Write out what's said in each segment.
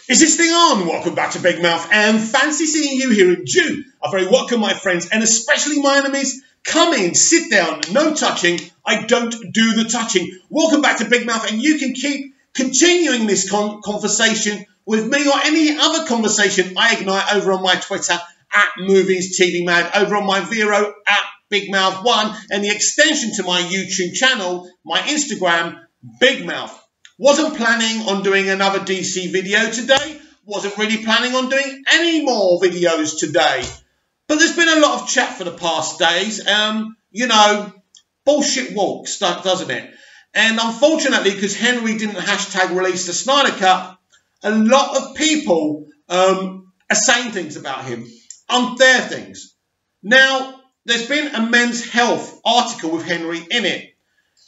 Is this thing on? Welcome back to Big Mouth, and fancy seeing you here in June. A very welcome, my friends, and especially my enemies. Come in, sit down, no touching. I don't do the touching. Welcome back to Big Mouth, and you can keep continuing this conversation with me or any other conversation I ignite over on my Twitter at Movies TV Mad, over on my Vero at Big Mouth 1, and the extension to my YouTube channel, my Instagram, Big Mouth. Wasn't planning on doing another DC video today. Wasn't really planning on doing any more videos today. But there's been a lot of chat for the past days. You know, bullshit walks, doesn't it? And unfortunately, because Henry didn't hashtag release the Snyder Cut, a lot of people are saying things about him. Unfair things. Now, there's been a Men's Health article with Henry in it.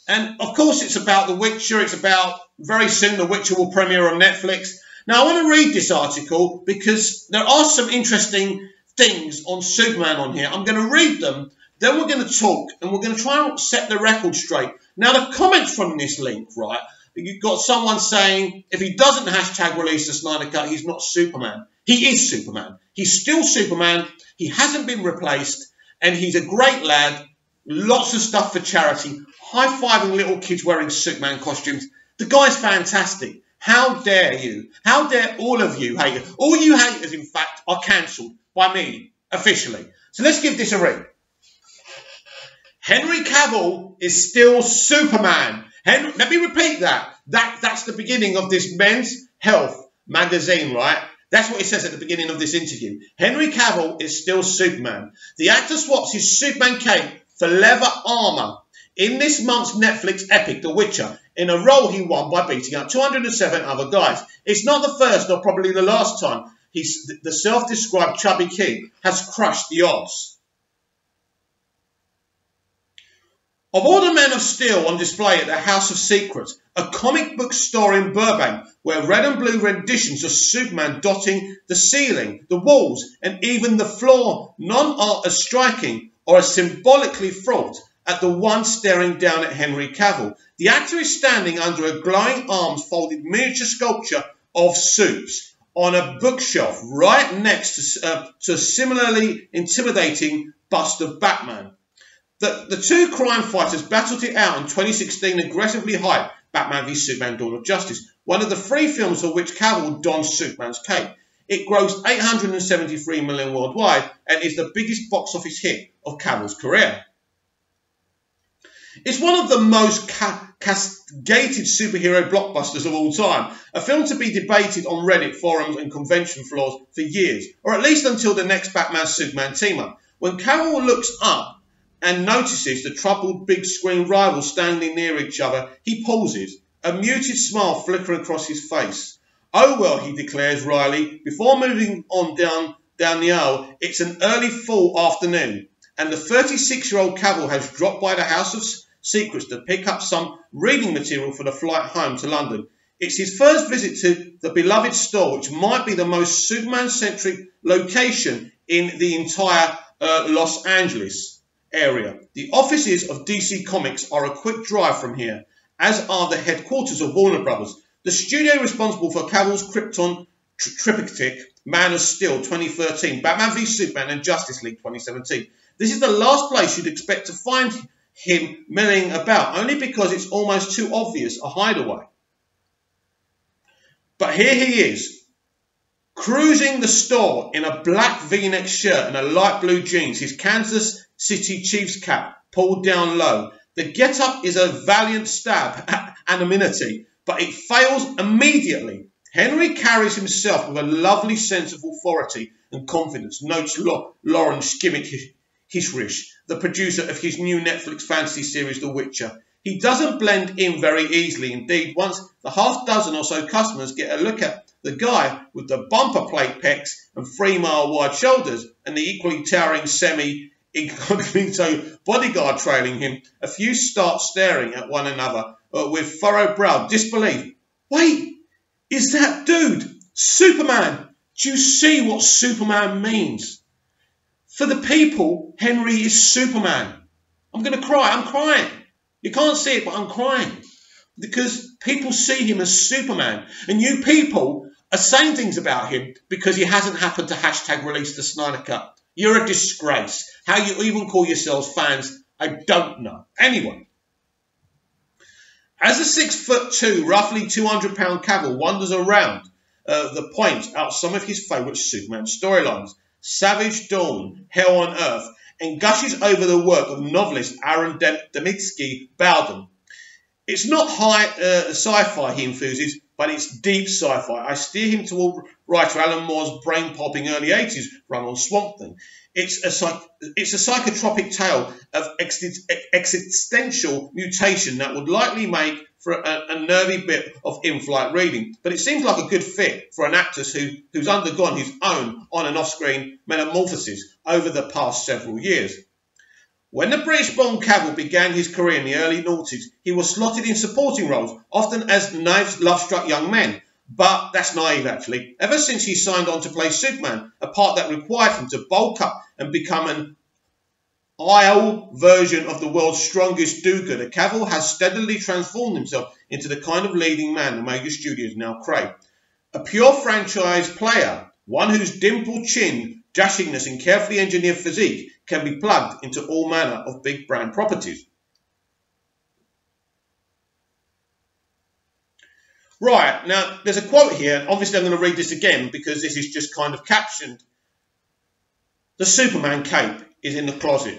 And, of course, it's about The Witcher. It's about, very soon, The Witcher will premiere on Netflix. Now, I want to read this article because there are some interesting things on Superman on here. I'm going to read them, then we're going to talk, and we're going to try and set the record straight. Now, the comments from this link, right, you've got someone saying, if he doesn't hashtag release the Snyder Cut, he's not Superman. He is Superman. He's still Superman. He hasn't been replaced, and he's a great lad. Lots of stuff for charity. High-fiving little kids wearing Superman costumes. The guy's fantastic. How dare you? How dare all of you haters? All you haters, in fact, are cancelled by me, officially. So let's give this a read. Henry Cavill is still Superman. Let me repeat that. That's the beginning of this Men's Health magazine, right? That's what it says at the beginning of this interview. Henry Cavill is still Superman. The actor swaps his Superman cape for leather armour in this month's Netflix epic, The Witcher, in a role he won by beating out 207 other guys. It's not the first or probably the last time the self-described chubby king has crushed the odds. Of all the Men of Steel on display at the House of Secrets, a comic book store in Burbank where red and blue renditions of Superman dotting the ceiling, the walls, and even the floor, none are as striking or as symbolically fraught at the one staring down at Henry Cavill. The actor is standing under a glowing arms folded miniature sculpture of Supes on a bookshelf right next to a similarly intimidating bust of Batman. The two crime fighters battled it out in 2016 aggressively hyped Batman v Superman Dawn of Justice, one of the 3 films for which Cavill donned Superman's cape. It grossed $873 million worldwide and is the biggest box office hit of Cavill's career. It's one of the most castigated superhero blockbusters of all time, a film to be debated on Reddit forums and convention floors for years, or at least until the next Batman-Superman team-up. When Cavill looks up and notices the troubled big screen rivals standing near each other, he pauses, a muted smile flickering across his face. Oh well, he declares wryly, before moving on down the aisle, it's an early fall afternoon, and the 36-year-old Cavill has dropped by the House of Secrets to pick up some reading material for the flight home to London. It's his first visit to the beloved store, which might be the most Superman-centric location in the entire Los Angeles area. The offices of DC Comics are a quick drive from here, as are the headquarters of Warner Brothers, the studio responsible for Cavill's Krypton triptych, Man of Steel 2013, Batman v Superman and Justice League 2017. This is the last place you'd expect to find him milling about, only because it's almost too obvious a hideaway. But here he is, cruising the store in a black V-neck shirt and a light blue jeans, his Kansas City Chiefs cap pulled down low. The get-up is a valiant stab at anonymity, but it fails immediately. Henry carries himself with a lovely sense of authority and confidence, notes Lauren Hissrich, the producer of his new Netflix fantasy series, The Witcher. He doesn't blend in very easily. Indeed, once the half-dozen or so customers get a look at the guy with the bumper plate pecs and 3-mile wide shoulders and the equally towering semi-incognito bodyguard trailing him, a few start staring at one another with furrowed-browed disbelief. Wait, is that dude Superman? Do you see what Superman means? For the people, Henry is Superman. I'm going to cry. I'm crying. You can't see it, but I'm crying. Because people see him as Superman. And you people are saying things about him because he hasn't happened to hashtag release the Snyder Cut. You're a disgrace. How you even call yourselves fans, I don't know. Anyway, as a 6'2", roughly 200-pound Cavill wanders around the points out some of his favourite Superman storylines, Savage Dawn, Hell on Earth, and gushes over the work of novelist Aaron Dembski Bowden. It's not high sci-fi he enthuses, but it's deep sci-fi. I steer him toward writer Alan Moore's brain-popping early 80s run on Swamp Thing. It's a psychotropic tale of existential mutation that would likely make for a nervy bit of in-flight reading. But it seems like a good fit for an actor who's undergone his own on- and off-screen metamorphosis over the past several years. When the British-born Cavill began his career in the early noughties, he was slotted in supporting roles, often as naive, love-struck young men. But that's naive, actually. Ever since he signed on to play Superman, a part that required him to bulk up and become an ideal version of the world's strongest do-gooder, Cavill has steadily transformed himself into the kind of leading man the major studios now crave. A pure franchise player, one whose dimpled chin, dashingness and carefully engineered physique can be plugged into all manner of big brand properties. Right, now there's a quote here. Obviously I'm going to read this again because this is just kind of captioned. The Superman cape is in the closet.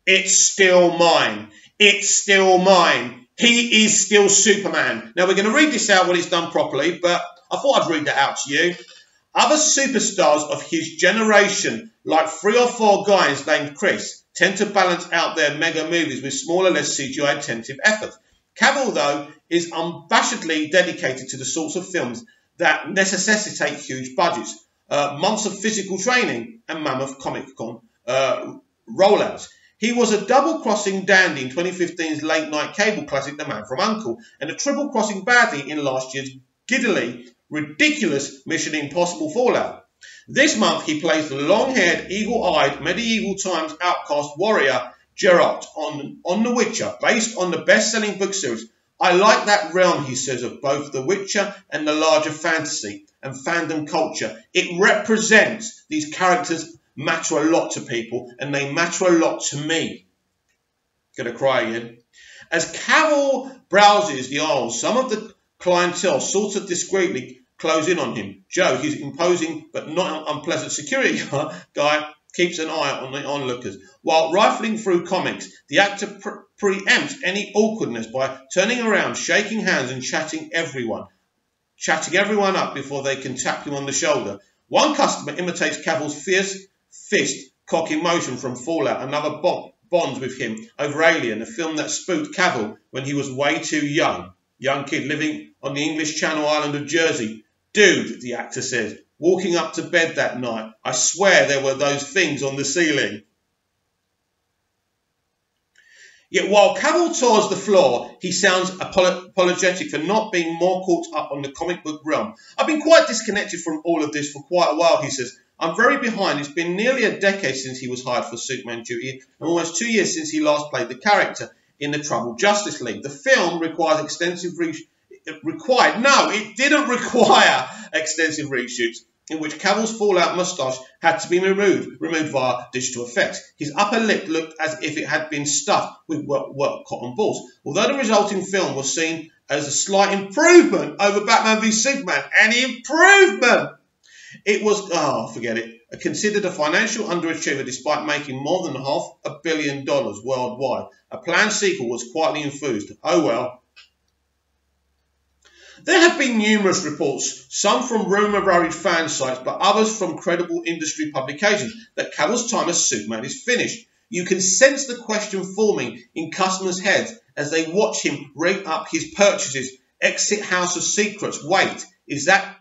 It's still mine. It's still mine. He is still Superman. Now we're going to read this out when it's done properly, but I thought I'd read that out to you. Other superstars of his generation, like 3 or 4 guys named Chris, tend to balance out their mega movies with smaller, less CGI-intensive efforts. Cavill, though, is unabashedly dedicated to the sorts of films that necessitate huge budgets, months of physical training, and mammoth Comic-Con rollouts. He was a double-crossing dandy in 2015's late-night cable classic The Man from U.N.C.L.E. and a triple-crossing baddie in last year's giddily ridiculous Mission Impossible Fallout. This month he plays the long-haired, eagle-eyed, medieval times outcast warrior Geralt on The Witcher, based on the best-selling book series. I like that realm, he says, of both The Witcher and the larger fantasy and fandom culture. It represents, these characters matter a lot to people, and they matter a lot to me. Gonna cry again. As Cavill browses the aisles, some of the clientele sort of discreetly close in on him. Joe, his imposing but not unpleasant security guy, keeps an eye on the onlookers. While rifling through comics, the actor preempts any awkwardness by turning around, shaking hands and chatting everyone up before they can tap him on the shoulder. One customer imitates Cavill's fierce fist cocking motion from Fallout. Another bonds with him over Alien, a film that spooked Cavill when he was way too young. Young kid living on the English Channel island of Jersey. Dude, the actor says, walking up to bed that night, I swear there were those things on the ceiling. Yet while Cavill tours the floor, he sounds apologetic for not being more caught up on the comic book realm. I've been quite disconnected from all of this for quite a while, he says. I'm very behind. It's been nearly a decade since he was hired for Superman duty and almost 2 years since he last played the character in the troubled Justice League. The film requires extensive it didn't require extensive reshoots, in which Cavill's Fallout moustache had to be removed via digital effects. His upper lip looked as if it had been stuffed with worked cotton balls. Although the resulting film was seen as a slight improvement over Batman v Superman, an improvement! It was, forget it, considered a financial underachiever despite making more than $500 million worldwide. A planned sequel was quietly enthused. Oh well. There have been numerous reports, some from rumour-worried fan sites, but others from credible industry publications, that Cavill's time as Superman is finished. You can sense the question forming in customers' heads as they watch him rake up his purchases, exit House of Secrets. Wait, is that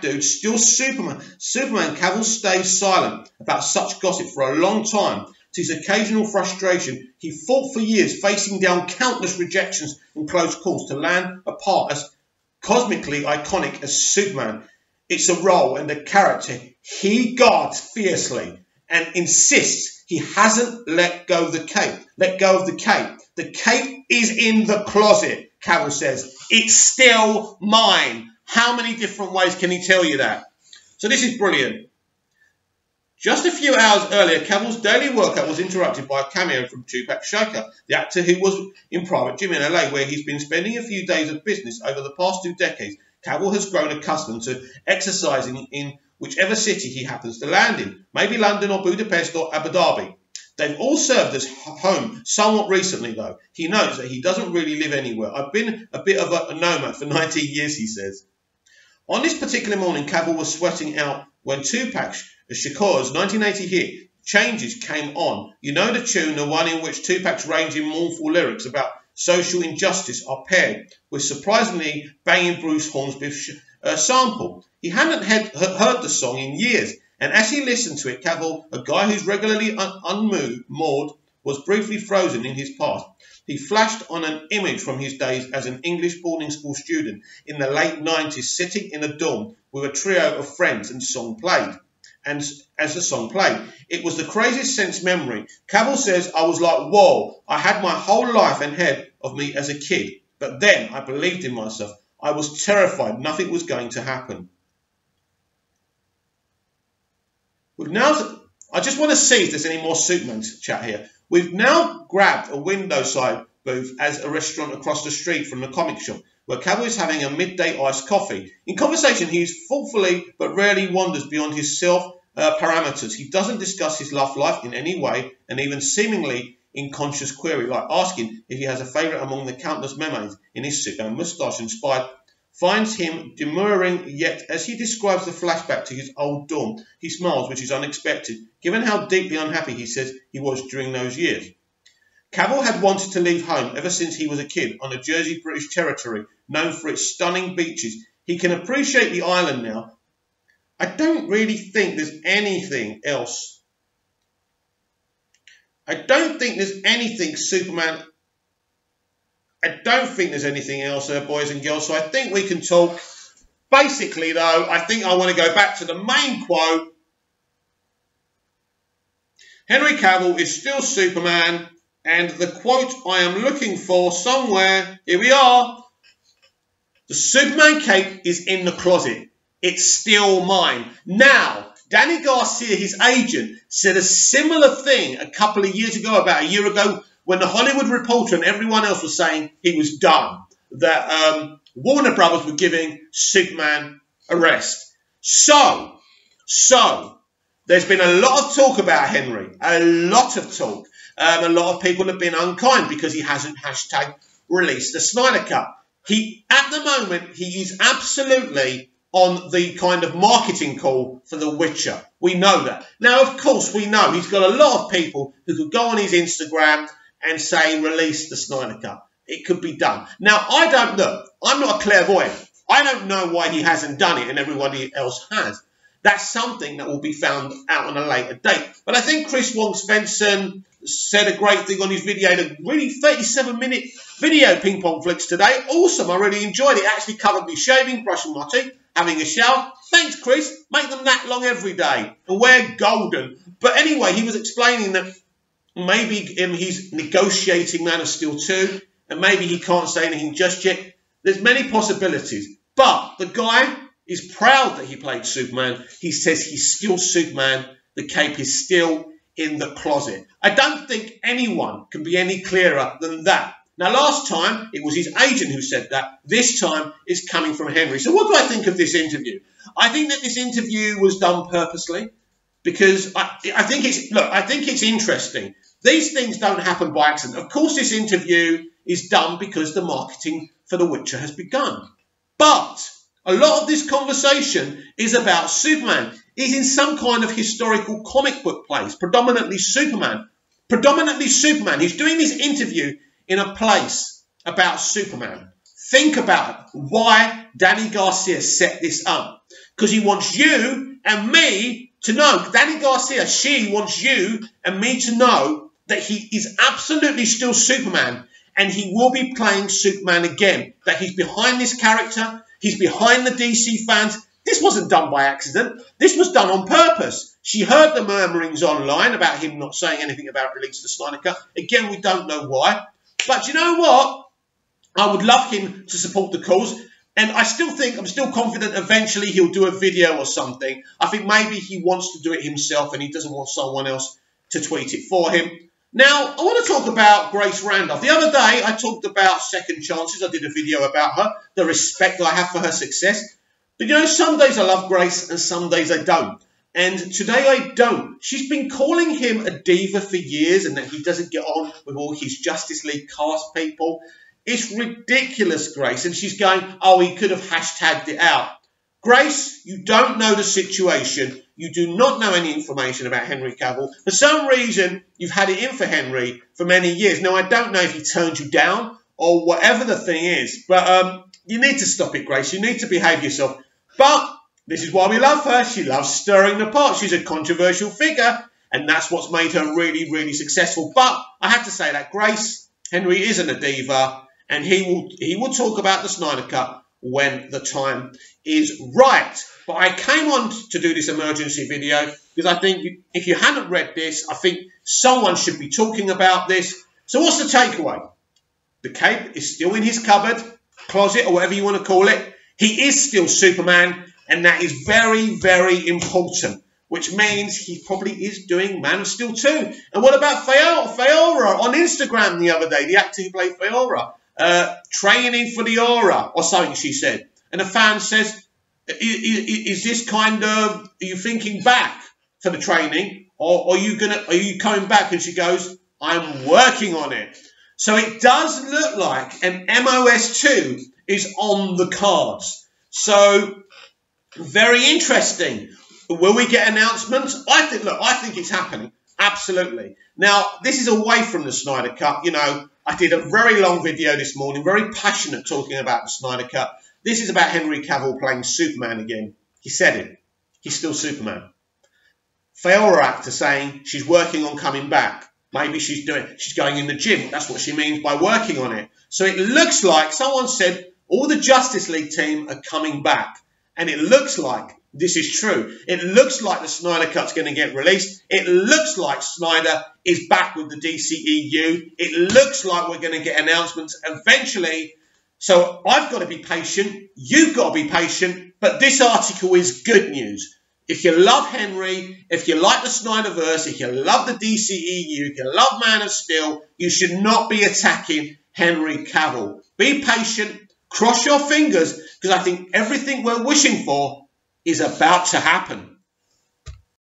dude still Superman? Superman Cavill stays silent about such gossip for a long time. To his occasional frustration, he fought for years, facing down countless rejections and close calls to land a part as cosmically iconic as Superman. It's a role and a character he guards fiercely and insists he hasn't let go of the cape. The cape is in the closet, Cavill says. It's still mine. How many different ways can he tell you that? So this is brilliant. Just a few hours earlier, Cavil's daily workout was interrupted by a cameo from Tupac Shakur, the actor who was in private gym in LA, where he's been spending a few days of business over the past 2 decades. Cavill has grown accustomed to exercising in whichever city he happens to land in, maybe London or Budapest or Abu Dhabi. They've all served as home somewhat recently, though. He knows that he doesn't really live anywhere. I've been a bit of a nomad for 19 years, he says. On this particular morning, Cavill was sweating out when Tupac Shakur's 1980 hit Changes came on. You know the tune, the one in which Tupac's ranging mournful lyrics about social injustice are paired with surprisingly banging Bruce Hornsby's sample. He hadn't heard the song in years, and as he listened to it, Cavill, a guy who's regularly unmoored, was briefly frozen in his past. He flashed on an image from his days as an English boarding school student in the late 90s, sitting in a dorm with a trio of friends and song played. And as the song played, it was the craziest sense memory. Cavill says, I was like, whoa, I had my whole life ahead of me as a kid. But then I believed in myself. I was terrified nothing was going to happen. I just want to see if there's any more Superman chat here. We've now grabbed a window side booth as a restaurant across the street from the comic shop, where Cavill is having a midday iced coffee. In conversation, he thoughtfully but rarely wanders beyond his self-parameters. He doesn't discuss his love life in any way, and even seemingly unconscious query, like asking if he has a favourite among the countless memes in his Superman moustache-inspired, finds him demurring, yet as he describes the flashback to his old dorm, he smiles, which is unexpected, given how deeply unhappy he says he was during those years. Cavill had wanted to leave home ever since he was a kid on the Jersey British territory, known for its stunning beaches. He can appreciate the island now. I don't really think there's anything else. I don't think there's anything Superman... I don't think there's anything else there, boys and girls, so I think we can talk. Basically, though, I think I want to go back to the main quote. Henry Cavill is still Superman, and the quote I am looking for somewhere, here we are. The Superman cape is in the closet. It's still mine. Now, Danny Garcia, his agent, said a similar thing a couple of years ago, about a year ago, when the Hollywood Reporter and everyone else was saying he was done, that Warner Brothers were giving Superman a rest. So, there's been a lot of talk about Henry, a lot of talk. A lot of people have been unkind because he hasn't hashtag released the Snyder Cut. At the moment, he is absolutely on the kind of marketing call for The Witcher. We know that. Now, of course, we know he's got a lot of people who could go on his Instagram and say, release the Snyder Cut. It could be done. Now, I don't know. I'm not a clairvoyant. I don't know why he hasn't done it and everybody else has. That's something that will be found out on a later date. But I think Chris Wong-Svensson said a great thing on his video, a really 37-minute video ping pong flicks today. Awesome. I really enjoyed it. It actually covered me shaving, brushing my teeth, having a shower. Thanks, Chris. Make them that long every day and wear golden. But anyway, he was explaining that maybe he's negotiating Man of Steel 2 and maybe he can't say anything just yet. There's many possibilities. But the guy is proud that he played Superman. He says he's still Superman. The cape is still in the closet. I don't think anyone can be any clearer than that. Now, last time, it was his agent who said that. This time, it's coming from Henry. So what do I think of this interview? I think that this interview was done purposely because I think it's interesting. These things don't happen by accident. Of course, this interview is done because the marketing for The Witcher has begun. But a lot of this conversation is about Superman. He's in some kind of historical comic book place, predominantly Superman. He's doing this interview in a place about Superman. Think about why Danny Garcia set this up. Because he wants you and me to know. Danny Garcia, she wants you and me to know that he is absolutely still Superman. And he will be playing Superman again. That he's behind this character. He's behind the DC fans. This wasn't done by accident. This was done on purpose. She heard the murmurings online about him not saying anything about release the Snyder Cut. Again, we don't know why. But you know what? I would love him to support the cause. And I'm still confident eventually he'll do a video or something. I think maybe he wants to do it himself and he doesn't want someone else to tweet it for him. Now, I want to talk about Grace Randolph. The other day, I talked about second chances. I did a video about her, the respect I have for her success. But, you know, some days I love Grace and some days I don't. And today I don't. She's been calling him a diva for years and that he doesn't get on with all his Justice League cast people. It's ridiculous, Grace. And she's going, oh, he could have hashtagged it out. Grace, you don't know the situation. You do not know any information about Henry Cavill. For some reason, you've had it in for Henry for many years. Now, I don't know if he turned you down or whatever the thing is. But you need to stop it, Grace. You need to behave yourself. But this is why we love her. She loves stirring the pot. She's a controversial figure. And that's what's made her really, really successful. But I have to say that Grace, Henry isn't a diva. And he will talk about the Snyder Cut when the time is right. But I came on to do this emergency video because I think if you haven't read this, I think someone should be talking about this. So what's the takeaway? The cape is still in his cupboard, closet, or whatever you want to call it. He is still Superman, and that is very, very important, which means he probably is doing Man of Steel 2. And what about Faora on Instagram the other day, the actor who played Faora? Training for the aura or something, she said. And a fan says, is this kind of, are you thinking back to the training or are you coming back? And she goes, I'm working on it. So it does look like an MOS2 is on the cards. So very interesting. Will we get announcements? I think it's happening. Absolutely. Now, this is away from the Snyder Cut. You know, I did a very long video this morning, very passionate talking about the Snyder Cut. This is about Henry Cavill playing Superman again. He said it. He's still Superman. Faora actor saying she's working on coming back. Maybe she's going in the gym. That's what she means by working on it. So it looks like someone said all the Justice League team are coming back. And it looks like this is true. It looks like the Snyder Cut's going to get released. It looks like Snyder is back with the DCEU. It looks like we're going to get announcements eventually. So I've got to be patient. You've got to be patient. But this article is good news. If you love Henry, if you like the Snyderverse, if you love the DCEU, if you love Man of Steel, you should not be attacking Henry Cavill. Be patient. Cross your fingers, because I think everything we're wishing for is about to happen.